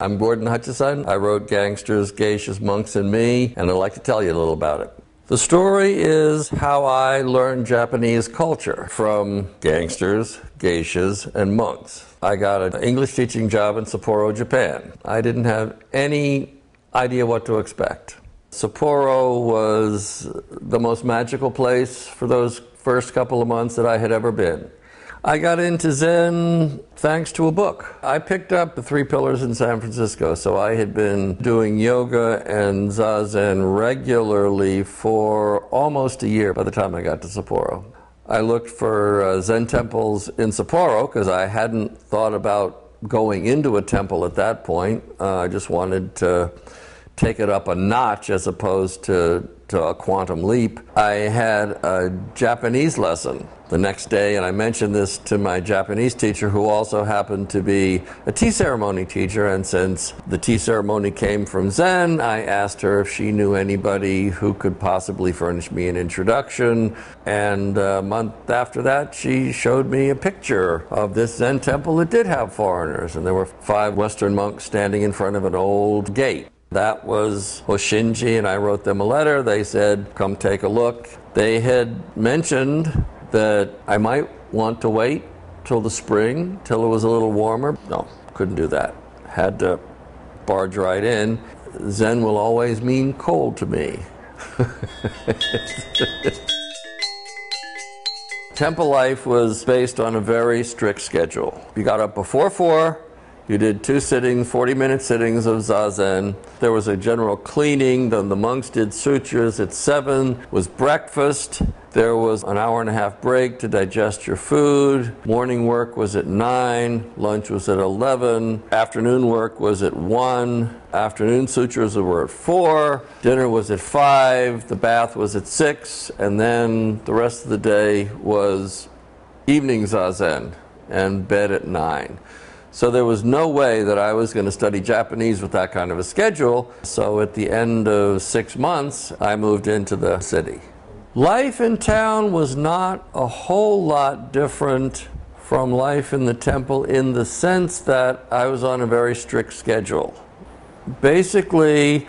I'm Gordon Hutchison. I wrote Gangsters, Geishas, Monks, and Me, and I'd like to tell you a little about it. The story is how I learned Japanese culture from gangsters, geishas, and monks. I got an English teaching job in Sapporo, Japan. I didn't have any idea what to expect. Sapporo was the most magical place for those first couple of months that I had ever been. I got into Zen thanks to a book. I picked up the 3 Pillars in San Francisco, so I had been doing yoga and Zazen regularly for almost a year by the time I got to Sapporo. I looked for Zen temples in Sapporo because I hadn't thought about going into a temple at that point. I just wanted to take it up a notch as opposed to a quantum leap. I had a Japanese lesson the next day, and I mentioned this to my Japanese teacher, who also happened to be a tea ceremony teacher, and since the tea ceremony came from Zen, I asked her if she knew anybody who could possibly furnish me an introduction, and a month after that she showed me a picture of this Zen temple that did have foreigners, and there were 5 Western monks standing in front of an old gate. That was Hoshinji, and I wrote them a letter. They said, come take a look. They had mentioned that I might want to wait till the spring, till it was a little warmer. No, couldn't do that. Had to barge right in. Zen will always mean cold to me. Temple life was based on a very strict schedule. You got up before 4. You did 2 sittings, 40-minute sittings of Zazen. There was a general cleaning. Then the monks did sutras. At 7 was breakfast. There was an hour-and-a-half break to digest your food. Morning work was at 9. Lunch was at 11. Afternoon work was at 1. Afternoon sutras were at 4. Dinner was at 5. The bath was at 6. And then the rest of the day was evening Zazen and bed at 9. So there was no way that I was going to study Japanese with that kind of a schedule. So at the end of 6 months, I moved into the city. Life in town was not a whole lot different from life in the temple in the sense that I was on a very strict schedule. Basically,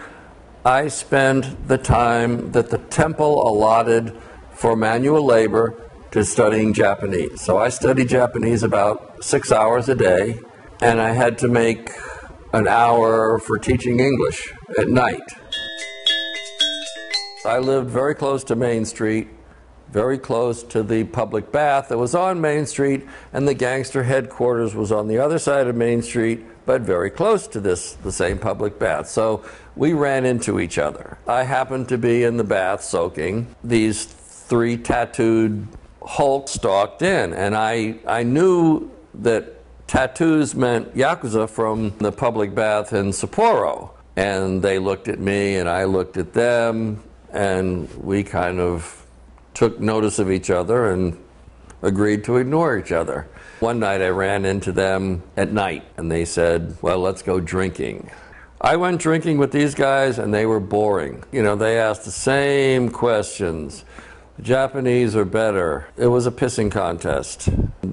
I spent the time that the temple allotted for manual labor to studying Japanese. So I studied Japanese about 6 hours a day. And I had to make an hour for teaching English at night. I lived very close to Main Street, very close to the public bath that was on Main Street, and the gangster headquarters was on the other side of Main Street, but very close to the same public bath. So we ran into each other. I happened to be in the bath soaking. These 3 tattooed hulks stalked in, and I knew that tattoos meant Yakuza from the public bath in Sapporo. And they looked at me and I looked at them, and we kind of took notice of each other and agreed to ignore each other. One night I ran into them at night and they said, well, let's go drinking. I went drinking with these guys and they were boring. You know, they asked the same questions. The Japanese are better. It was a pissing contest.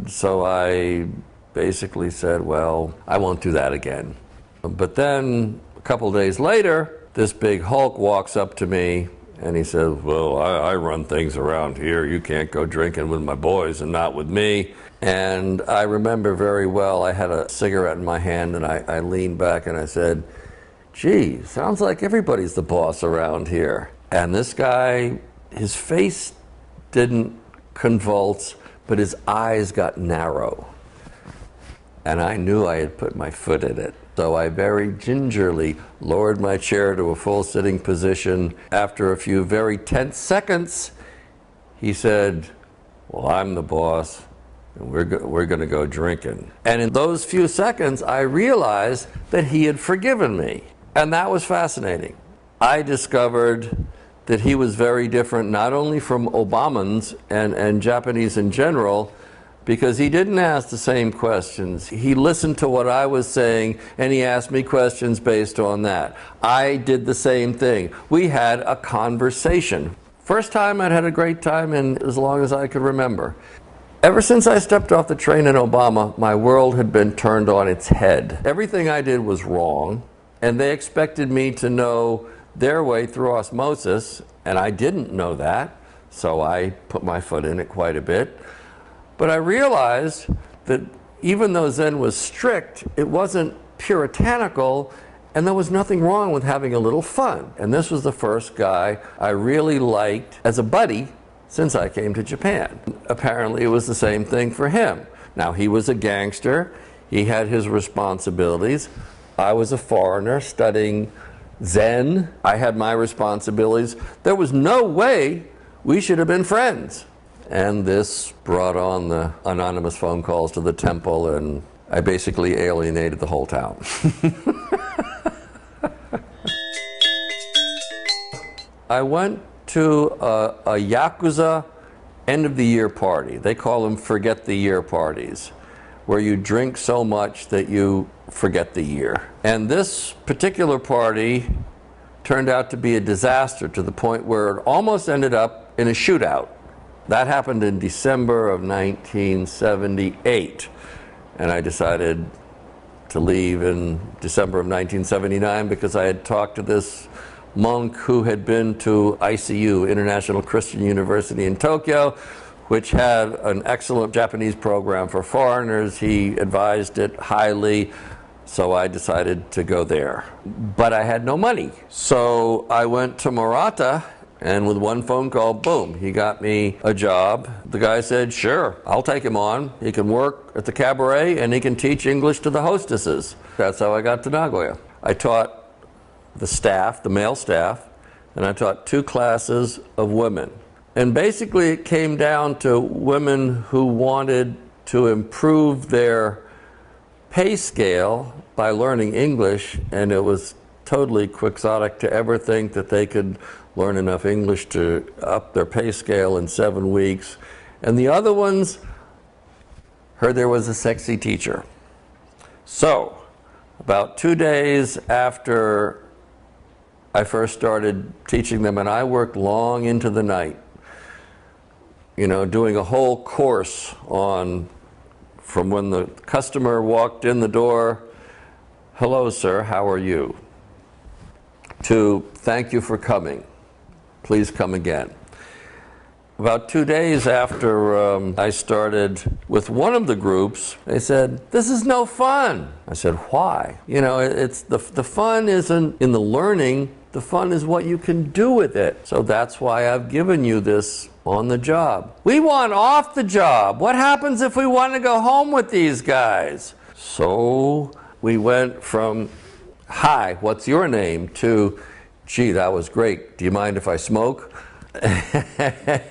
So I basically said, well, I won't do that again. But then a couple days later, this big hulk walks up to me and he says, well, I run things around here. You can't go drinking with my boys and not with me. And I remember very well, I had a cigarette in my hand and I leaned back and I said, gee, sounds like everybody's the boss around here. And this guy, his face didn't convulse, but his eyes got narrow. And I knew I had put my foot in it. So I very gingerly lowered my chair to a full sitting position. After a few very tense seconds, he said, well, I'm the boss, and we're going to go drinking. And in those few seconds, I realized that he had forgiven me. And that was fascinating. I discovered that he was very different, not only from Obamans and Japanese in general, because he didn't ask the same questions. He listened to what I was saying, and he asked me questions based on that. I did the same thing. We had a conversation. First time I'd had a great time in as long as I could remember. Ever since I stepped off the train in Obama, my world had been turned on its head. Everything I did was wrong, and they expected me to know their way through osmosis, and I didn't know that, so I put my foot in it quite a bit. But I realized that even though Zen was strict, it wasn't puritanical, and there was nothing wrong with having a little fun. And this was the first guy I really liked as a buddy since I came to Japan. Apparently it was the same thing for him. Now, he was a gangster, he had his responsibilities. I was a foreigner studying Zen, I had my responsibilities. There was no way we should have been friends. And this brought on the anonymous phone calls to the temple, and I basically alienated the whole town. I went to a Yakuza end-of-the-year party. They call them forget-the-year parties, where you drink so much that you forget the year. And this particular party turned out to be a disaster to the point where it almost ended up in a shootout. That happened in December of 1978, and I decided to leave in December of 1979 because I had talked to this monk who had been to ICU, International Christian University in Tokyo, which had an excellent Japanese program for foreigners. He advised it highly, so I decided to go there. But I had no money. So I went to Murata, and with one phone call, boom, he got me a job. The guy said, sure, I'll take him on. He can work at the cabaret and he can teach English to the hostesses. That's how I got to Nagoya. I taught the staff, the male staff, and I taught 2 classes of women. And basically it came down to women who wanted to improve their pay scale by learning English, and it was totally quixotic to ever think that they could learn enough English to up their pay scale in 7 weeks. And the other ones heard there was a sexy teacher. So, about 2 days after I first started teaching them, and I worked long into the night, you know, doing a whole course on, from when the customer walked in the door, hello sir, how are you? To thank you for coming, please come again. About 2 days after I started with one of the groups, they said, this is no fun. I said, why? You know, it's the fun isn't in the learning, the fun is what you can do with it. So that's why I've given you this on the job. We want off the job. What happens if we want to go home with these guys? So we went from, hi, what's your name? To, gee, that was great. Do you mind if I smoke?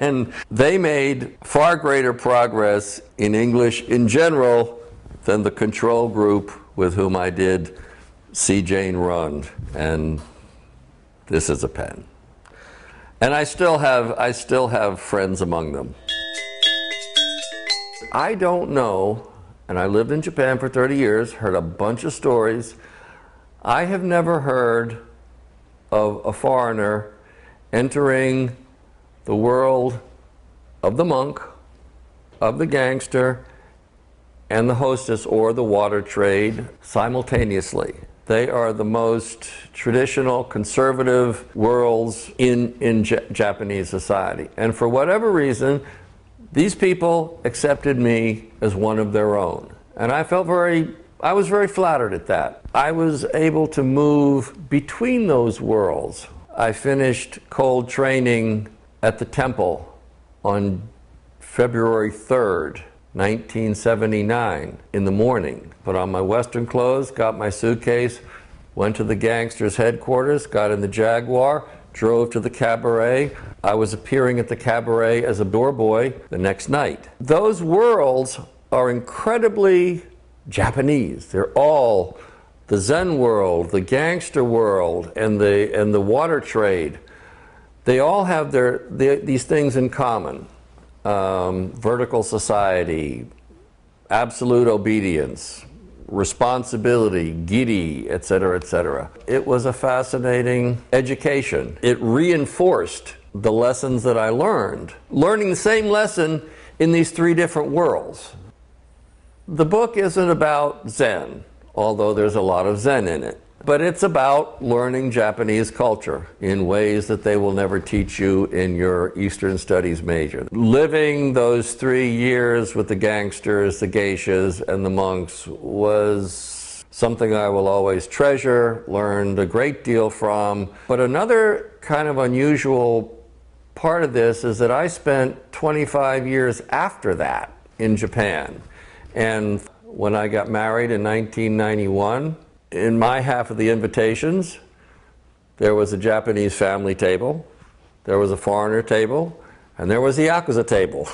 And they made far greater progress in English in general than the control group with whom I did See Jane Run and This Is a Pen. And I still have friends among them. I don't know, and I lived in Japan for 30 years, heard a bunch of stories. I have never heard of a foreigner entering the world of the monk, of the gangster, and the hostess or the water trade simultaneously. They are the most traditional, conservative worlds in Japanese society. And for whatever reason, these people accepted me as one of their own. And I was very flattered at that. I was able to move between those worlds. I finished cold training at the temple on February 3rd, 1979, in the morning. Put on my Western clothes, got my suitcase, went to the gangsters' headquarters, got in the Jaguar, drove to the cabaret. I was appearing at the cabaret as a doorboy the next night. Those worlds are incredibly Japanese. They're all the Zen world, the gangster world, and the water trade. They all have these things in common. Vertical society, absolute obedience, responsibility, giri, etc., etc. It was a fascinating education. It reinforced the lessons that I learned. Learning the same lesson in these three different worlds. The book isn't about Zen, although there's a lot of Zen in it. But it's about learning Japanese culture in ways that they will never teach you in your Eastern Studies major. Living those 3 years with the gangsters, the geishas, and the monks was something I will always treasure, learned a great deal from. But another kind of unusual part of this is that I spent 25 years after that in Japan. And when I got married in 1991, in my half of the invitations, there was a Japanese family table, there was a foreigner table, and there was the Yakuza table.